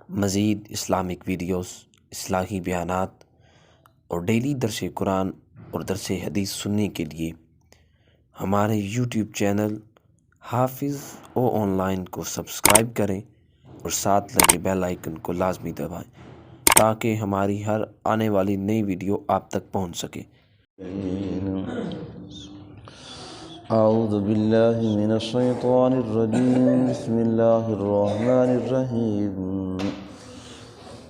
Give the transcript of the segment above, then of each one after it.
مزید Islamic videos, اصلاحی بیانات اور ڈیلی درس قرآن اور درس حدیث سننے کے لیے ہمارے یوٹیوب چینل حافظ آن لائن کو سبسکرائب کریں اور ساتھ لگے بیل آئیکن کو لازمی دبائیں تاکہ ہماری ہر آنے والی نئی ویڈیو آپ تک پہنچ سکے۔ اعوذ باللہ من الشیطان الرجیم، بسم اللہ الرحمن الرحیم۔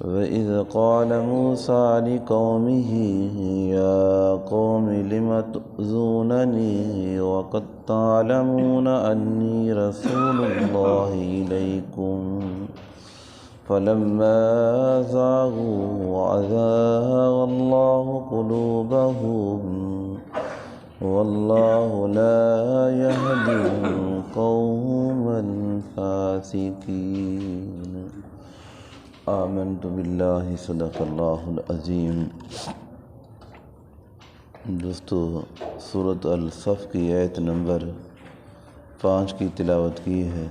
وَإِذْ قَالَ مُوسَىٰ لِقَوْمِهِ يَا قَوْمِ لِمَ تُؤْذُونَنِي وَقَدْ تَعْلَمُونَ أَنِّي رَسُولُ اللَّهِ إِلَيْكُمْ فَلَمَّا زَاغُوا أَزَاغَ اللَّهُ قُلُوبَهُمْ وَاللَّهُ لَا يَهْدِي الْقَوْمَ الْفَاسِقِينَ۔ آمنت باللہ، صدق اللہ العظیم۔ دوستو، سورۃ الصف کی آیت نمبر 5 کی تلاوت کی ہے۔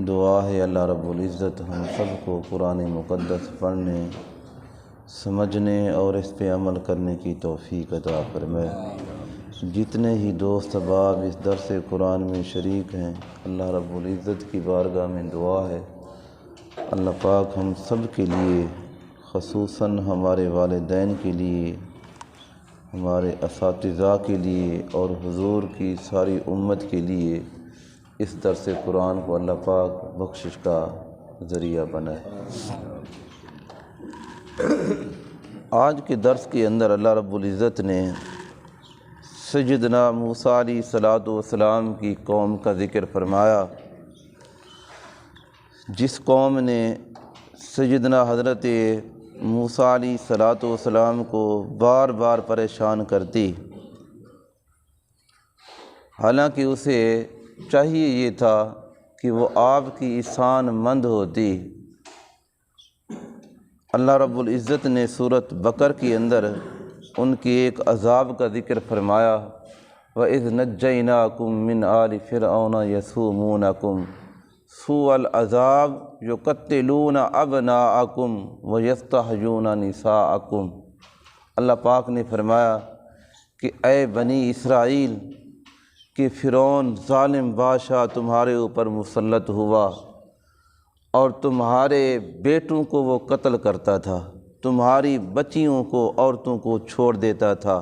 دعا ہے اللہ رب العزت ہم سب کو قرآن مقدس پڑھنے، سمجھنے اور اس پہ عمل کرنے کی توفیق عطا فرمائے۔ جتنے ہی دوست احباب اس درس قرآن میں شریک ہیں، اللہ رب العزت کی بارگاہ میں دعا ہے اللہ پاک ہم سب کے لیے، خصوصاً ہمارے والدین کے لیے، ہمارے اساتذہ کے لیے اور حضور کی ساری امت کے لیے اس درس قرآن کو اللہ پاک بخشش کا ذریعہ بنائے۔ آج کے درس کے اندر اللہ رب العزت نے سیدنا موسیٰ علیہ السلام کی قوم کا ذکر فرمایا، جس قوم نے سیدنا حضرت موسیٰ علیہ السلام کو بار بار پریشان کرتی، حالانکہ اسے چاہیے یہ تھا کہ وہ آپ کی احسان مند ہوتی۔ اللہ رب العزت نے سورۃ بقرہ کے اندر ان کی ایک عذاب کا ذکر فرمایا، وَإِذْ نَجَّيْنَاكُم مِّنْ آلِ فِرْعَوْنَ يَسُومُونَكُمْ سُوءَ الْعَذَابِ يُقَتِّلُونَ أَبْنَاءَكُمْ وَيَسْتَحْيُونَ نِسَاءَكُمْ۔ اللہ پاک نے فرمایا کہ اے بنی اسرائیل، کہ فرعون ظالم بادشاہ تمہارے اوپر مسلط ہوا اور تمہارے بیٹوں کو وہ قتل کرتا تھا، تمہاری بچیوں کو، عورتوں کو چھوڑ دیتا تھا،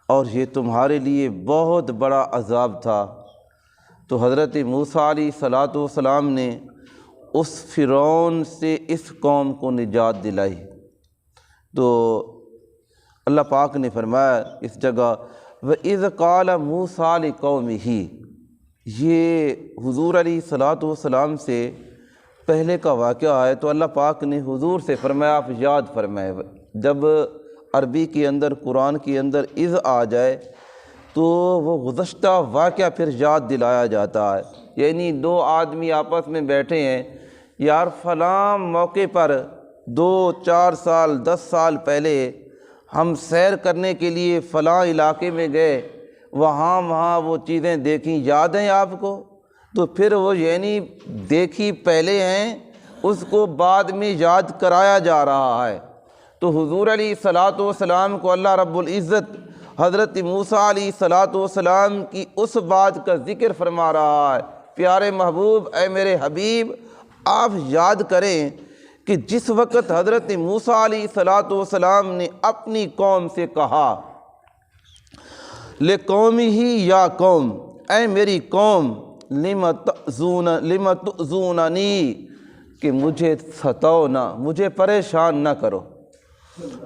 اور یہ تمہارے لیے بہت بڑا عذاب تھا۔ تو حضرت موسیٰ علیہ السلام نے اس فرعون سے اس قوم کو نجات دلائی۔ تو اللہ پاک نے فرمایا اس جگہ وَإِذْ قَالَ مُوسَىٰ لِقَوْمِهِ، یہ حضور علیہ السلام سے پہلے کا واقعہ ہے، تو اللہ پاک نے حضور سے فرمایا آپ یاد فرمائے۔ جب عربی کے اندر، قرآن کے اندر اذ آ جائے تو وہ گزشتہ واقعہ پھر یاد دلایا جاتا ہے۔ یعنی دو آدمی آپس میں بیٹھے ہیں، یار فلاں موقع پر 2 4 سال 10 سال پہلے ہم سیر کرنے کے لیے فلاں علاقے میں گئے، وہاں وہ چیزیں دیکھیں، یاد ہیں آپ کو؟ تو پھر وہ یعنی دیکھی پہلے ہیں، اس کو بعد میں یاد کرایا جا رہا ہے۔ تو حضور علیہ السلام کو اللہ رب العزت حضرت موسیٰ علیہ السلام کی اس بات کا ذکر فرما رہا ہے، پیارے محبوب، اے میرے حبیب، آپ یاد کریں کہ جس وقت حضرت موسیٰ علیہ السلام نے اپنی قوم سے کہا لِقَوْمِهِ یا قوم، اے میری قوم، لِمَ تُؤْذُونَنِی، کہ مجھے ستاؤ نہ، مجھے پریشان نہ کرو،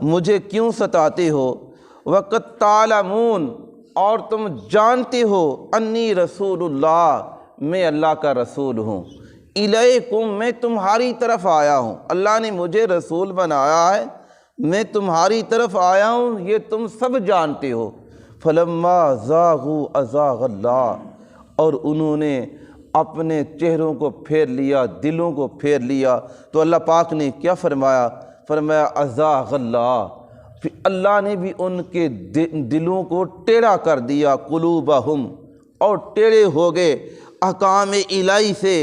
مجھے کیوں ستاتے ہو؟ وَقَدْ تَعْلَمُونَ، اور تم جانتے ہو، اَنِّی رسول اللہ، میں اللہ کا رسول ہوں، الیکم، میں تمہاری طرف آیا ہوں، اللہ نے مجھے رسول بنایا ہے، میں تمہاری طرف آیا ہوں، یہ تم سب جانتے ہو۔ فَلَمَّا زَاغُوا أَزَاغَ اللَّهُ، اور انہوں نے اپنے چہروں کو پھیر لیا، دلوں کو پھیر لیا، تو اللہ پاک نے کیا فرمایا؟ فرمایا أَزَاغَ اللَّهُ، پھر اللہ نے بھی ان کے دلوں کو ٹیڑھا کر دیا، قلوبہم، اور ٹیڑھے ہو گئے احکام الہی سے،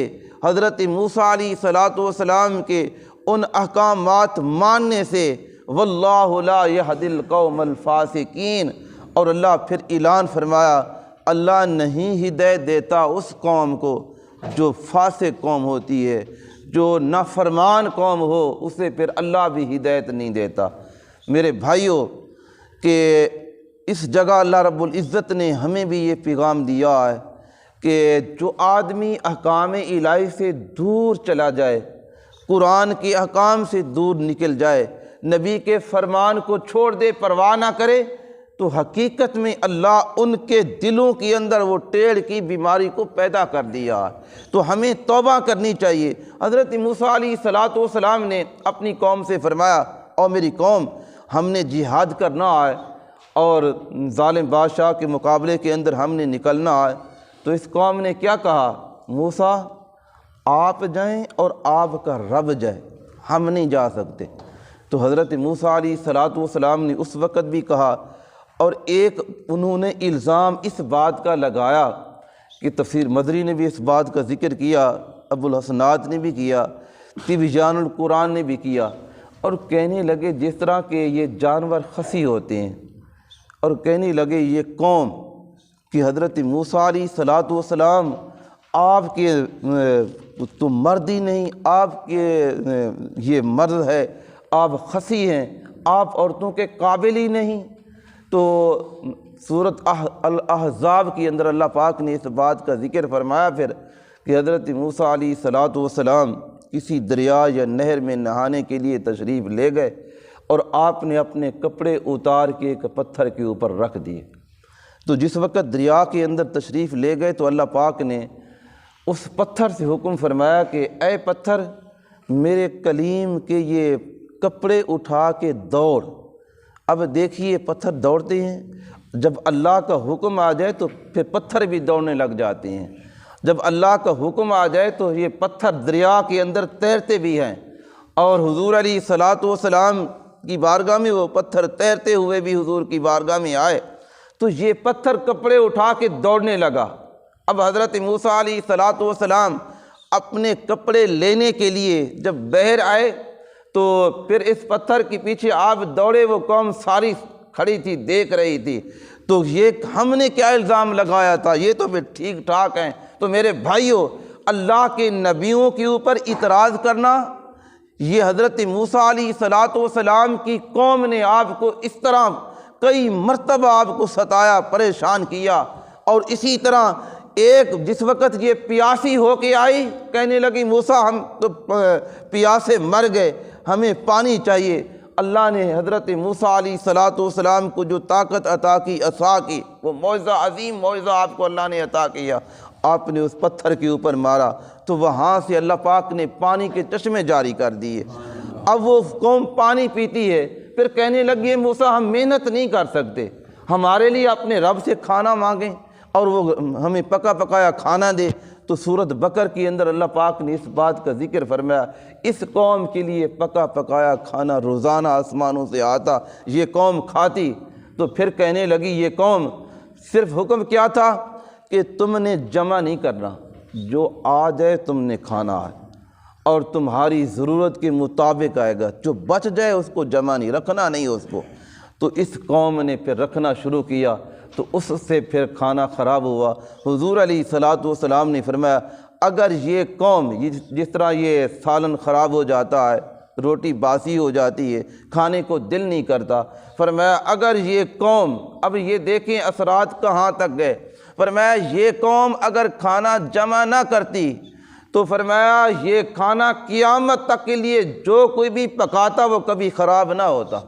حضرت موسیٰ علیہ الصلوۃ والسلام کے ان احکامات ماننے سے واللہ لا یہدی القوم الفاسقین، اور اللہ پھر اعلان فرمایا اللہ نہیں ہدایت دیتا اس قوم کو جو فاسق قوم ہوتی ہے، جو نافرمان قوم ہو، اسے پھر اللہ بھی ہدایت نہیں دیتا۔ میرے بھائیوں کہ اس جگہ اللہ رب العزت نے ہمیں بھی یہ پیغام دیا ہے کہ جو آدمی احکام الہی سے دور چلا جائے، قرآن کے احکام سے دور نکل جائے، نبی کے فرمان کو چھوڑ دے، پرواہ نہ کرے، تو حقیقت میں اللہ ان کے دلوں کے اندر وہ ٹیڑھ کی بیماری کو پیدا کر دیا۔ تو ہمیں توبہ کرنی چاہیے۔ حضرت موسیٰ علیہ الصلوۃ والسلام نے اپنی قوم سے فرمایا اور میری قوم ہم نے جہاد کرنا ہے اور ظالم بادشاہ کے مقابلے کے اندر ہم نے نکلنا ہے، تو اس قوم نے کیا کہا؟ موسیٰ آپ جائیں اور آپ کا رب جائے، ہم نہیں جا سکتے۔ تو حضرت موسیٰ علیہ الصلوۃ والسلام نے اس وقت بھی کہا، اور ایک انہوں نے الزام اس بات کا لگایا کہ تفسیر مدری نے بھی اس بات کا ذکر کیا، ابو الحسنات نے بھی کیا، تبیان القرآن نے بھی کیا، اور کہنے لگے جس طرح کہ یہ جانور خسی ہوتے ہیں، اور کہنے لگے یہ قوم کہ حضرت موسیٰ علیہ الصلوۃ والسلام آپ کے تو مرد ہی نہیں، آپ کے یہ مرد ہے، آپ خسی ہیں، آپ عورتوں کے قابل ہی نہیں۔ تو سورۃ الاحزاب کے اندر اللہ پاک نے اس بات کا ذکر فرمایا پھر کہ حضرت موسیٰ علیہ الصلوۃ والسلام کسی دریا یا نہر میں نہانے کے لیے تشریف لے گئے، اور آپ نے اپنے کپڑے اتار کے ایک پتھر کے اوپر رکھ دیے۔ تو جس وقت دریا کے اندر تشریف لے گئے تو اللہ پاک نے اس پتھر سے حکم فرمایا کہ اے پتھر میرے کلیم کے یہ کپڑے اٹھا کے دوڑ۔ اب دیکھیے پتھر دوڑتے ہیں، جب اللہ کا حکم آ جائے تو پھر پتھر بھی دوڑنے لگ جاتے ہیں، جب اللہ کا حکم آ جائے تو یہ پتھر دریا کے اندر تیرتے بھی ہیں، اور حضور علیہ الصلوۃ والسلام کی بارگاہ میں وہ پتھر تیرتے ہوئے بھی حضور کی بارگاہ میں آئے، تو یہ پتھر کپڑے اٹھا کے دوڑنے لگا۔ اب حضرت موسیٰ علیہ الصلوۃ والسلام اپنے کپڑے لینے کے لیے جب بحر آئے تو پھر اس پتھر کے پیچھے آپ دوڑے، وہ قوم ساری کھڑی تھی دیکھ رہی تھی، تو یہ ہم نے کیا الزام لگایا تھا، یہ تو پھر ٹھیک ٹھاک ہیں۔ تو میرے بھائیوں، اللہ کے نبیوں کے اوپر اعتراض کرنا، یہ حضرت موسیٰ علیہ الصلوۃ والسلام کی قوم نے آپ کو اس طرح کئی مرتبہ آپ کو ستایا، پریشان کیا، اور اسی طرح ایک جس وقت یہ پیاسی ہو کے آئی، کہنے لگی موسیٰ ہم تو پیاسے مر گئے، ہمیں پانی چاہیے۔ اللہ نے حضرت موسیٰ علیہ الصلوۃ والسلام کو جو طاقت عطا کی، عصا کی، وہ معجزہ، عظیم معجزہ آپ کو اللہ نے عطا کیا۔ آپ نے اس پتھر کے اوپر مارا تو وہاں سے اللہ پاک نے پانی کے چشمے جاری کر دیے۔ اب وہ قوم پانی پیتی ہے، پھر کہنے لگی موسیٰ ہم محنت نہیں کر سکتے، ہمارے لیے اپنے رب سے کھانا مانگیں اور وہ ہمیں پکا پکایا کھانا دے۔ تو سورۃ بقر کے اندر اللہ پاک نے اس بات کا ذکر فرمایا، اس قوم کے لیے پکا پکایا کھانا روزانہ آسمانوں سے آتا، یہ قوم کھاتی۔ تو پھر کہنے لگی یہ قوم، صرف حکم کیا تھا کہ تم نے جمع نہیں کرنا، جو آ جائے تم نے کھانا ہے، اور تمہاری ضرورت کے مطابق آئے گا، جو بچ جائے اس کو جمع نہیں رکھنا، نہیں اس کو۔ تو اس قوم نے پھر رکھنا شروع کیا، تو اس سے پھر کھانا خراب ہوا۔ حضور علیہ الصلوۃ والسلام نے فرمایا اگر یہ قوم جس طرح یہ سالن خراب ہو جاتا ہے، روٹی باسی ہو جاتی ہے، کھانے کو دل نہیں کرتا، فرمایا اگر یہ قوم، اب یہ دیکھیں اثرات کہاں تک گئے، فرمایا یہ قوم اگر کھانا جمع نہ کرتی تو فرمایا یہ کھانا قیامت تک کے لیے جو کوئی بھی پکاتا وہ کبھی خراب نہ ہوتا۔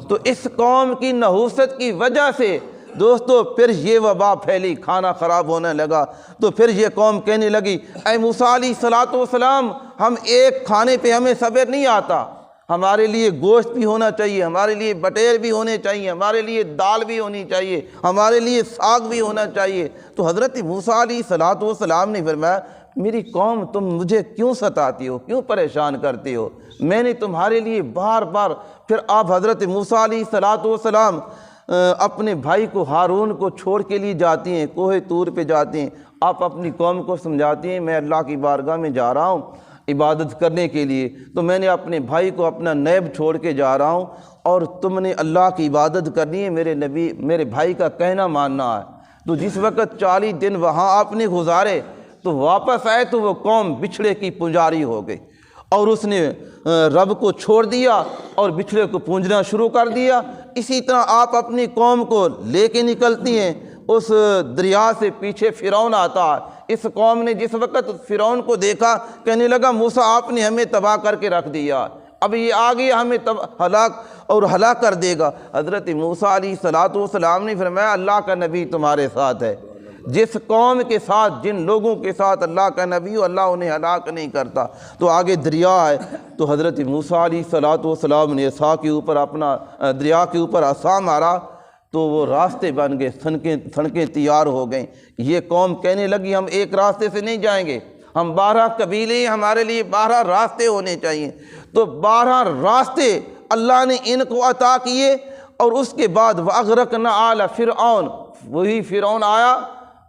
تو اس قوم کی نحوست کی وجہ سے دوستو پھر یہ وبا پھیلی، کھانا خراب ہونے لگا۔ تو پھر یہ قوم کہنے لگی اے موسیٰ علیہ الصلوۃ والسلام ہم ایک کھانے پہ ہمیں صبر نہیں آتا، ہمارے لیے گوشت بھی ہونا چاہیے، ہمارے لیے بٹیر بھی ہونے چاہیے، ہمارے لیے دال بھی ہونی چاہیے، ہمارے لیے ساگ بھی ہونا چاہیے۔ تو حضرت موسیٰ علیہ الصلوۃ والسلام نے فرمایا میری قوم تم مجھے کیوں ستاتی ہو، کیوں پریشان کرتے ہو، میں نے تمہارے لیے بار بار۔ پھر آپ حضرت موسیٰ علیہ الصلوۃ والسلام اپنے بھائی کو ہارون کو چھوڑ کے لیے جاتی ہیں، کوہ طور پہ جاتے ہیں، آپ اپنی قوم کو سمجھاتی ہیں میں اللہ کی بارگاہ میں جا رہا ہوں عبادت کرنے کے لیے، تو میں نے اپنے بھائی کو اپنا نیب چھوڑ کے جا رہا ہوں اور تم نے اللہ کی عبادت کرنی ہے، میرے بھائی کا کہنا ماننا ہے۔ تو جس وقت 40 دن وہاں آپ نے گزارے تو واپس آئے تو وہ قوم بچھڑے کی پجاری ہو گئی، اور اس نے رب کو چھوڑ دیا اور بچھڑے کو پوجنا شروع کر دیا۔ اسی طرح آپ اپنی قوم کو لے کے نکلتی ہیں، اس دریا سے پیچھے فرعون آتا ہے۔ اس قوم نے جس وقت فرعون کو دیکھا کہنے لگا موسیٰ آپ نے ہمیں تباہ کر کے رکھ دیا، اب یہ آگے ہمیں ہلاک کر دے گا۔ حضرت موسیٰ علیہ السلام نے فرمایا اللہ کا نبی تمہارے ساتھ ہے، جس قوم کے ساتھ جن لوگوں کے ساتھ اللہ کا نبی ہو اللہ انہیں ہلاک نہیں کرتا۔ تو آگے دریا ہے، تو حضرت موسیٰ علیہ السلام نے دریا کے اوپر عصا مارا تو وہ راستے بن گئے، سڑکیں تیار ہو گئیں۔ یہ قوم کہنے لگی ہم ایک راستے سے نہیں جائیں گے، ہم 12 قبیلے ہیں، ہمارے لیے 12 راستے ہونے چاہیے۔ تو 12 راستے اللہ نے ان کو عطا کیے، اور اس کے بعد وَأَغْرَقْنَا آلَ فِرْعَوْنَ، وہی فرعون آیا،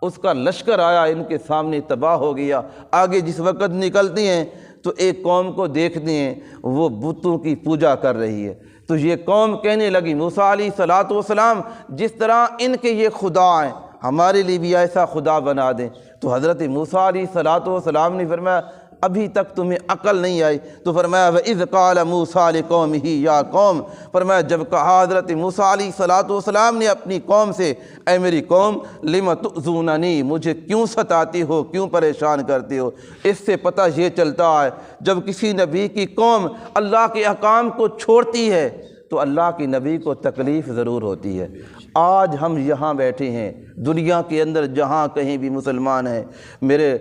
اس کا لشکر آیا، ان کے سامنے تباہ ہو گیا۔ آگے جس وقت نکلتی ہیں تو ایک قوم کو دیکھتے ہیں وہ بتوں کی پوجا کر رہی ہے، تو یہ قوم کہنے لگی موسیٰ علیہ السلام جس طرح ان کے یہ خدا ہیں ہمارے لیے بھی ایسا خدا بنا دیں۔ تو حضرت موسیٰ علیہ السلام نے فرمایا ابھی تک تمہیں عقل نہیں آئی؟ تو فرمایا وَإِذْ قَالَ مُوسَىٰ لِقَوْمِهِ یا قوم، فرمایا جب کہا حضرت موسیٰ علیہ السلام نے اپنی قوم سے اے میری قوم لِمَ تُؤْذُونَنِی، مجھے کیوں ستاتی ہو، کیوں پریشان کرتی ہو؟ اس سے پتہ یہ چلتا ہے جب کسی نبی کی قوم اللہ کے احکام کو چھوڑتی ہے تو اللہ کی نبی کو تکلیف ضرور ہوتی ہے۔ آج ہم یہاں بیٹھے ہیں، دنیا کے اندر جہاں کہیں بھی مسلمان ہیں، میرے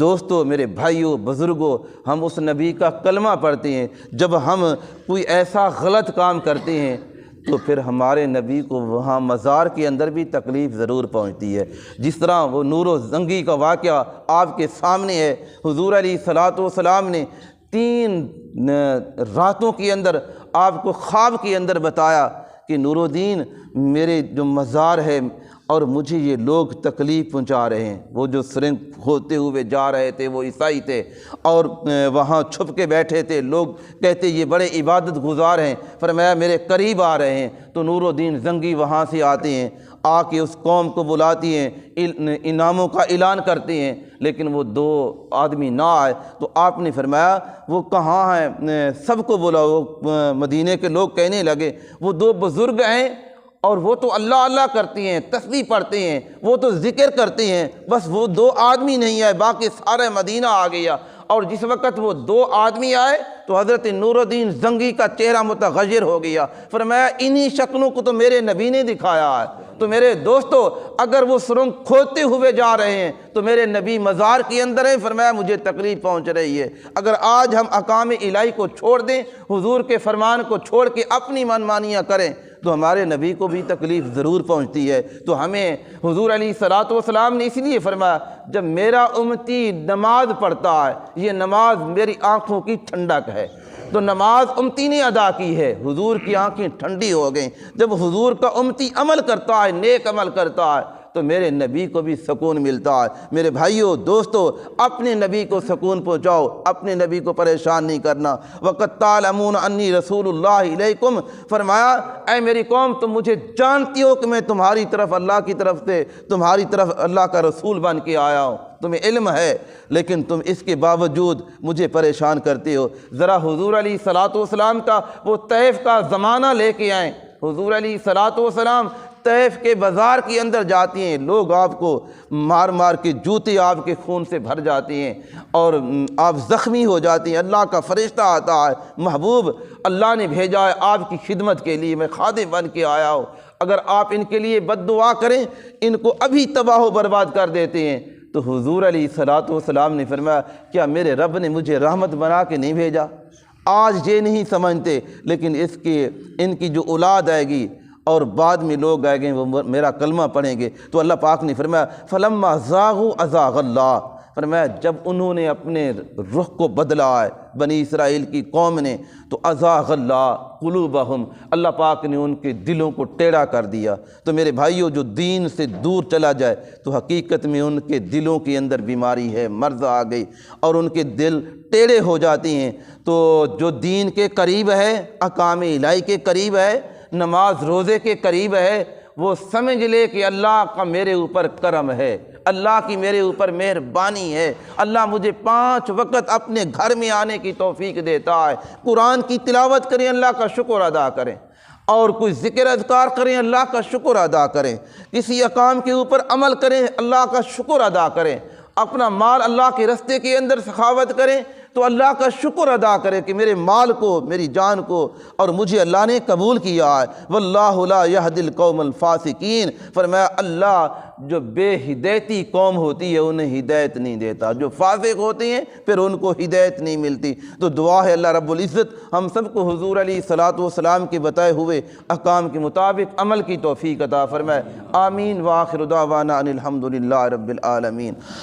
دوستوں، میرے بھائیوں، بزرگوں، ہم اس نبی کا کلمہ پڑھتے ہیں۔ جب ہم کوئی ایسا غلط کام کرتے ہیں تو پھر ہمارے نبی کو وہاں مزار کے اندر بھی تکلیف ضرور پہنچتی ہے۔ جس طرح وہ نور و زنگی کا واقعہ آپ کے سامنے ہے، حضور علیہ السلام نے 3 راتوں کے اندر آپ کو خواب کے اندر بتایا کہ نور الدین میرے جو مزار ہے اور مجھے یہ لوگ تکلیف پہنچا رہے ہیں۔ وہ جو سرنگ ہوتے ہوئے جا رہے تھے وہ عیسائی تھے اور وہاں چھپ کے بیٹھے تھے، لوگ کہتے یہ بڑے عبادت گزار ہیں، فرمایا میرے قریب آ رہے ہیں۔ تو نور الدین زنگی وہاں سے آتے ہیں، آ کے اس قوم کو بلاتی ہیں، انعاموں کا اعلان کرتے ہیں، لیکن وہ 2 آدمی نہ آئے۔ تو آپ نے فرمایا وہ کہاں ہیں؟ سب کو بلاؤ۔ مدینے کے لوگ کہنے لگے وہ 2 بزرگ ہیں اور وہ تو اللہ اللہ کرتی ہیں، تسبیح پڑھتے ہیں، وہ تو ذکر کرتے ہیں، بس وہ 2 آدمی نہیں آئے، باقی سارے مدینہ آ گیا۔ اور جس وقت وہ 2 آدمی آئے تو حضرت نور الدین زنگی کا چہرہ متغیر ہو گیا، فرمایا انہی شکلوں کو تو میرے نبی نے دکھایا ہے۔ تو میرے دوستو اگر وہ سرنگ کھودتے ہوئے جا رہے ہیں تو میرے نبی مزار کے اندر ہیں، فرمایا مجھے تکلیف پہنچ رہی ہے۔ اگر آج ہم احکام الہی کو چھوڑ دیں، حضور کے فرمان کو چھوڑ کے اپنی منمانیاں کریں تو ہمارے نبی کو بھی تکلیف ضرور پہنچتی ہے۔ تو ہمیں حضور علیہ السلام نے اس لیے فرمایا جب میرا امتی نماز پڑھتا ہے، یہ نماز میری آنکھوں کی ٹھنڈک ہے، تو نماز امتی نے ادا کی ہے، حضور کی آنکھیں ٹھنڈی ہو گئیں۔ جب حضور کا امتی عمل کرتا ہے، نیک عمل کرتا ہے، تو میرے نبی کو بھی سکون ملتا ہے۔ میرے بھائیوں، دوستو، اپنے نبی کو سکون پہنچاؤ، اپنے نبی کو پریشان نہیں کرنا۔ وَقَدْ تَعْلَمُونَ أَنِّي رَسُولُ اللَّهِ إِلَيْكُمْ، فرمایا اے میری قوم تم مجھے جانتی ہو کہ میں تمہاری طرف اللہ کی طرف سے تمہاری طرف اللہ کا رسول بن کے آیا ہوں، تمہیں علم ہے، لیکن تم اس کے باوجود مجھے پریشان کرتے ہو۔ ذرا حضور علیہ السلام کا وہ طیف کا زمانہ لے کے آئیں۔ حضور علیہ السلام طیف کے بازار کے اندر جاتی ہیں، لوگ آپ کو مار مار کے جوتے آپ کے خون سے بھر جاتے ہیں اور آپ زخمی ہو جاتے ہیں۔ اللہ کا فرشتہ آتا ہے، محبوب اللہ نے بھیجا ہے آپ کی خدمت کے لیے، میں خادم بن کے آیا ہوں، اگر آپ ان کے لیے بد دعا کریں ان کو ابھی تباہ و برباد کر دیتے ہیں۔ تو حضور علیہ السلام نے فرمایا کیا میرے رب نے مجھے رحمت بنا کے نہیں بھیجا؟ آج یہ نہیں سمجھتے، لیکن ان کی جو اولاد آئے گی اور بعد میں لوگ آئیں گے وہ میرا کلمہ پڑھیں گے، تو اللہ پاک نے فرمایا فَلَمَّا زَاغُوا أَزَاغَ اللَّهُ، فرمایا جب انہوں نے اپنے رخ کو بدلا ہے بنی اسرائیل کی قوم نے تو ازاغ اللہ قلوبہم، اللہ پاک نے ان کے دلوں کو ٹیڑھا کر دیا۔ تو میرے بھائیوں، جو دین سے دور چلا جائے تو حقیقت میں ان کے دلوں کے اندر بیماری ہے، مرض آ گئی اور ان کے دل ٹیڑھے ہو جاتی ہیں۔ تو جو دین کے قریب ہے، احکام الہی کے قریب ہے، نماز روزے کے قریب ہے، وہ سمجھ لے کہ اللہ کا میرے اوپر کرم ہے، اللہ کی میرے اوپر مہربانی ہے، اللہ مجھے 5 وقت اپنے گھر میں آنے کی توفیق دیتا ہے۔ قرآن کی تلاوت کریں، اللہ کا شکر ادا کریں، اور کوئی ذکر اذکار کریں، اللہ کا شکر ادا کریں، کسی احکام کے اوپر عمل کریں، اللہ کا شکر ادا کریں، اپنا مال اللہ کے راستے کے اندر سخاوت کریں تو اللہ کا شکر ادا کرے کہ میرے مال کو، میری جان کو اور مجھے اللہ نے قبول کیا ہے۔ واللہ لا یہدی القوم الفاسقین، فرمایا اللہ جو بے ہدایتی قوم ہوتی ہے انہیں ہدایت نہیں دیتا، جو فاسق ہوتے ہیں پھر ان کو ہدایت نہیں ملتی۔ تو دعا ہے اللہ رب العزت ہم سب کو حضور علیہ الصلاۃ والسلام کے بتائے ہوئے احکام کے مطابق عمل کی توفیق عطا فرمائے۔ آمین۔ وآخر دعوانا ان الحمد للہ رب العالمین۔